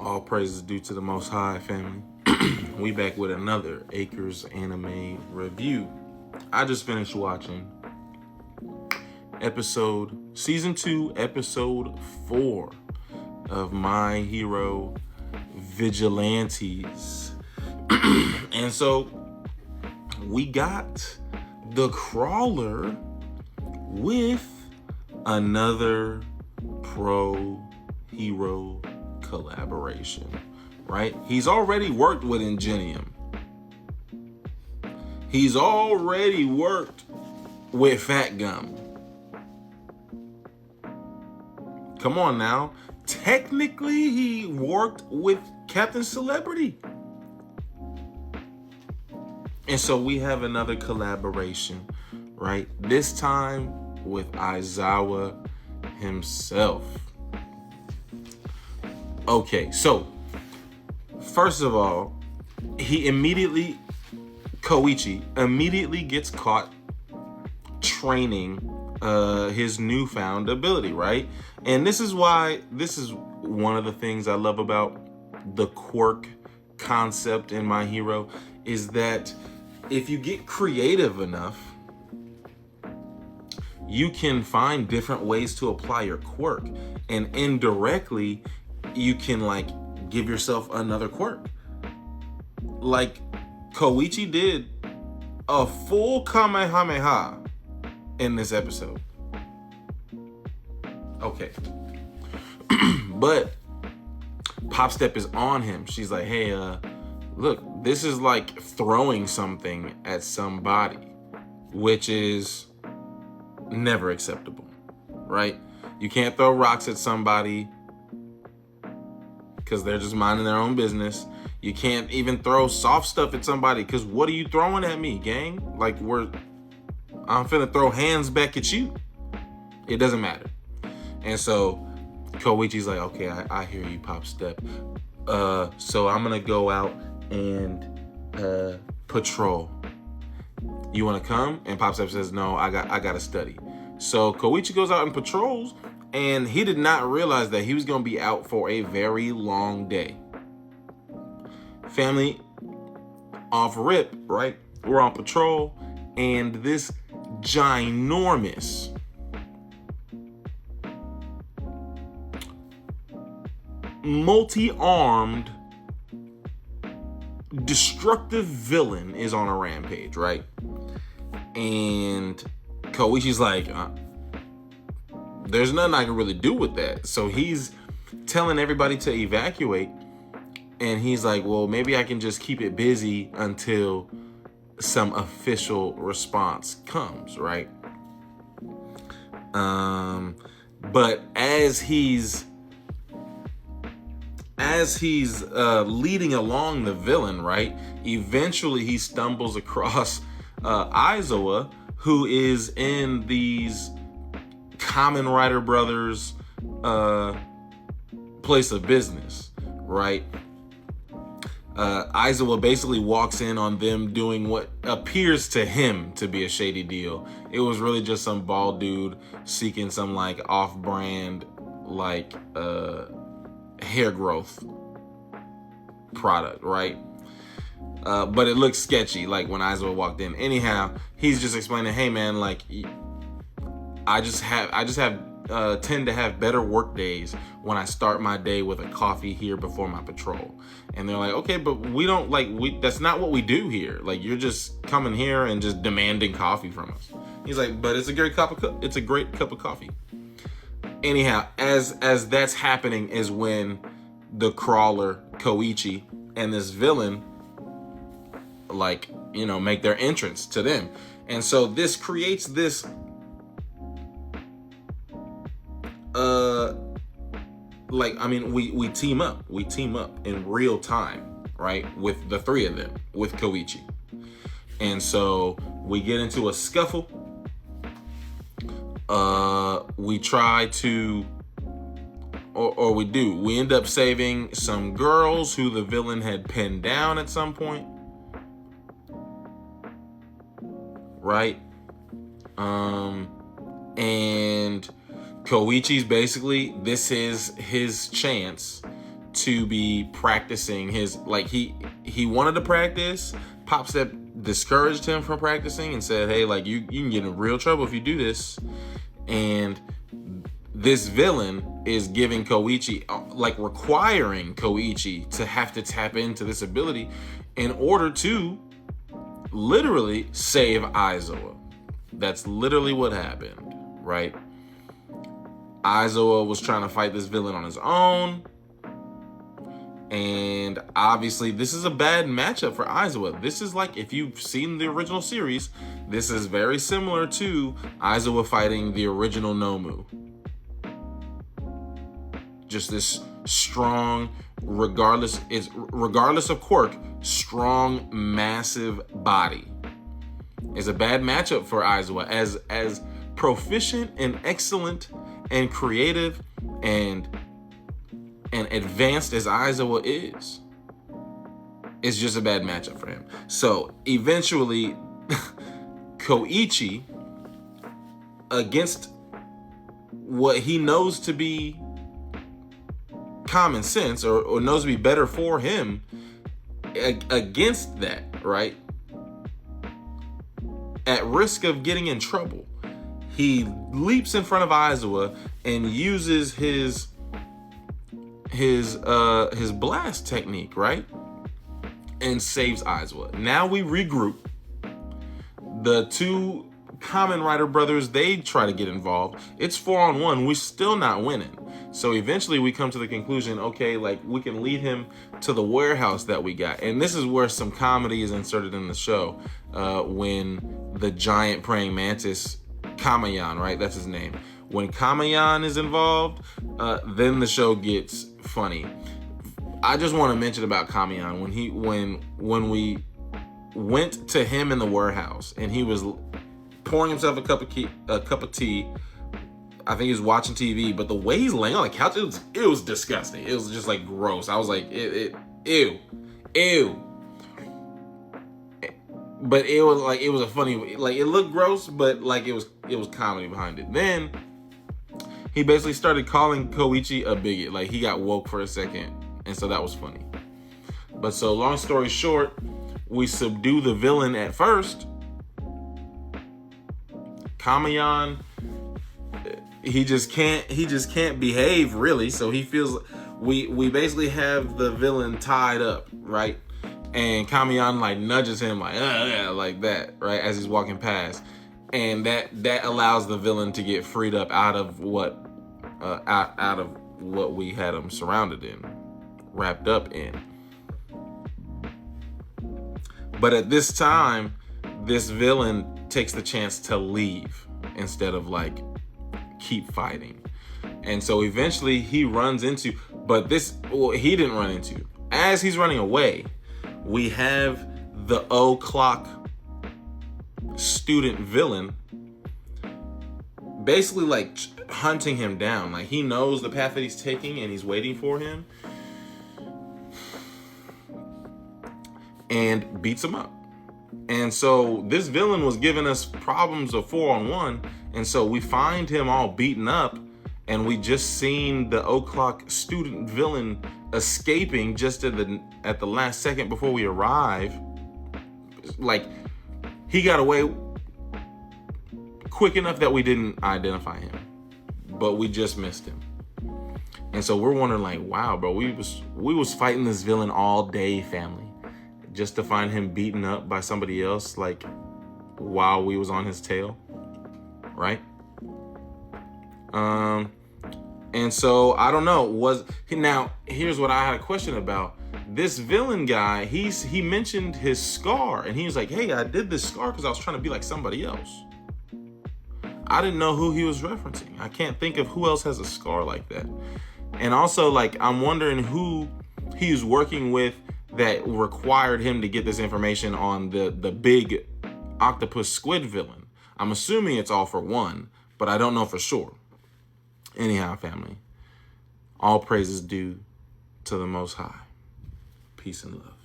All praises due to the Most High, family. We back with another Acres anime review. I just finished watching season 2, episode 4 of My Hero Vigilantes. And so we got the crawler with another pro hero collaboration, right? He's already worked with Ingenium. He's already worked with Fat Gum. Come on now. Technically, he worked with Captain Celebrity. And so we have another collaboration, right? This time with Aizawa himself. Okay, so first of all, Koichi immediately gets caught training his newfound ability, right? And this is one of the things I love about the quirk concept in My Hero, is that if you get creative enough, you can find different ways to apply your quirk, and indirectly you can give yourself another quirk. Like Koichi did a full Kamehameha in this episode. Okay. But Pop Step is on him. She's like, hey, look, this is like throwing something at somebody, which is never acceptable, right? You can't throw rocks at somebody because they're just minding their own business. You can't even throw soft stuff at somebody because what are you throwing at me, gang? I'm finna throw hands back at you. It doesn't matter. And so Koichi's like, okay, I hear you, Pop Step. So I'm gonna go out and patrol. You wanna come? And Pop Step says, no, I gotta study. So Koichi goes out and patrols, and he did not realize that he was gonna be out for a very long day. Family, off rip, right? We're on patrol, and this ginormous multi-armed destructive villain is on a rampage, right? And Koichi's like, there's nothing I can really do with that. So he's telling everybody to evacuate, and he's like, well, maybe I can just keep it busy until some official response comes, right? But as he's leading along the villain, right, eventually he stumbles across Aizawa, who is in these Kamen Rider brothers place of business, right? Aizawa basically walks in on them doing what appears to him to be a shady deal. It was really just some bald dude seeking some off-brand hair growth product, right? But it looks sketchy when Aizawa walked in. Anyhow, he's just explaining, hey man, I just tend to have better work days when I start my day with a coffee here before my patrol. And they're like, okay, but we don't that's not what we do here. You're just coming here and just demanding coffee from us. He's like, but it's a great cup of coffee. Anyhow, as that's happening is when the crawler Koichi and this villain make their entrance to them. And so this creates this we team up in real time, right, with the three of them, with Koichi. And so we get into a scuffle. We try to, or we end up saving some girls who the villain had pinned down at some point, right? And Koichi's basically, this is his chance to be practicing his, like, he wanted to practice. Pop Step discouraged him from practicing and said, hey, like, you can get in real trouble if you do this. And this villain is giving Koichi, like, requiring Koichi to have to tap into this ability in order to literally save Aizawa. That's literally what happened, right? Aizawa was trying to fight this villain on his own. And obviously, this is a bad matchup for Aizawa. This is like, if you've seen the original series, this is very similar to Aizawa fighting the original Nomu. Just this strong, regardless of quirk, strong, massive body. Is a bad matchup for Aizawa. As proficient and excellent and creative and advanced as Aizawa is, it's just a bad matchup for him. So eventually, Koichi, against what he knows to be common sense, or knows to be better for him, against that, right? At risk of getting in trouble, he leaps in front of Aizawa and uses his blast technique, right? And saves Aizawa. Now we regroup. The two Kamen Rider brothers, they try to get involved. It's 4-on-1. We're still not winning. So eventually we come to the conclusion, okay, like, we can lead him to the warehouse that we got. And this is where some comedy is inserted in the show, when the giant praying mantis, Kamayan, right? That's his name. When Kamayan is involved, then the show gets funny. I just want to mention about Kamayan. When we went to him in the warehouse and he was pouring himself a cup of tea. I think he was watching TV, but the way he's laying on the couch, it was disgusting. It was just like gross. I was like, ew. But it was a funny, like, it looked gross, but like it was comedy behind it. Then he basically started calling Koichi a bigot. Like, he got woke for a second, and so that was funny. But so, long story short, we subdue the villain at first. Kamayan, he just can't behave, really. So he feels, we basically have the villain tied up, right? And Kamayan, like, nudges him like that, right, as he's walking past. And that allows the villain to get freed up out of what we had him surrounded in, wrapped up in. But at this time, this villain takes the chance to leave instead of, like, keep fighting. And so eventually he runs into, he didn't run into. As he's running away, we have the o'clock student villain basically, like, hunting him down. Like, he knows the path that he's taking and he's waiting for him and beats him up. And so this villain was giving us problems of 4-on-1, and so we find him all beaten up, and we just seen the o'clock student villain escaping just at the last second before we arrive. Like, he got away quick enough that we didn't identify him, but we just missed him. And so we're wondering, like, wow, bro, we was fighting this villain all day, family, just to find him beaten up by somebody else, like, while we was on his tail, right? And so I don't know. Now here's what I had a question about. This villain guy, he mentioned his scar, and he was like, hey, I did this scar because I was trying to be like somebody else. I didn't know who he was referencing. I can't think of who else has a scar like that. And also, like, I'm wondering who he was working with that required him to get this information on the big octopus squid villain. I'm assuming it's all for one, but I don't know for sure. Anyhow, family, all praises due to the Most High. Peace and love.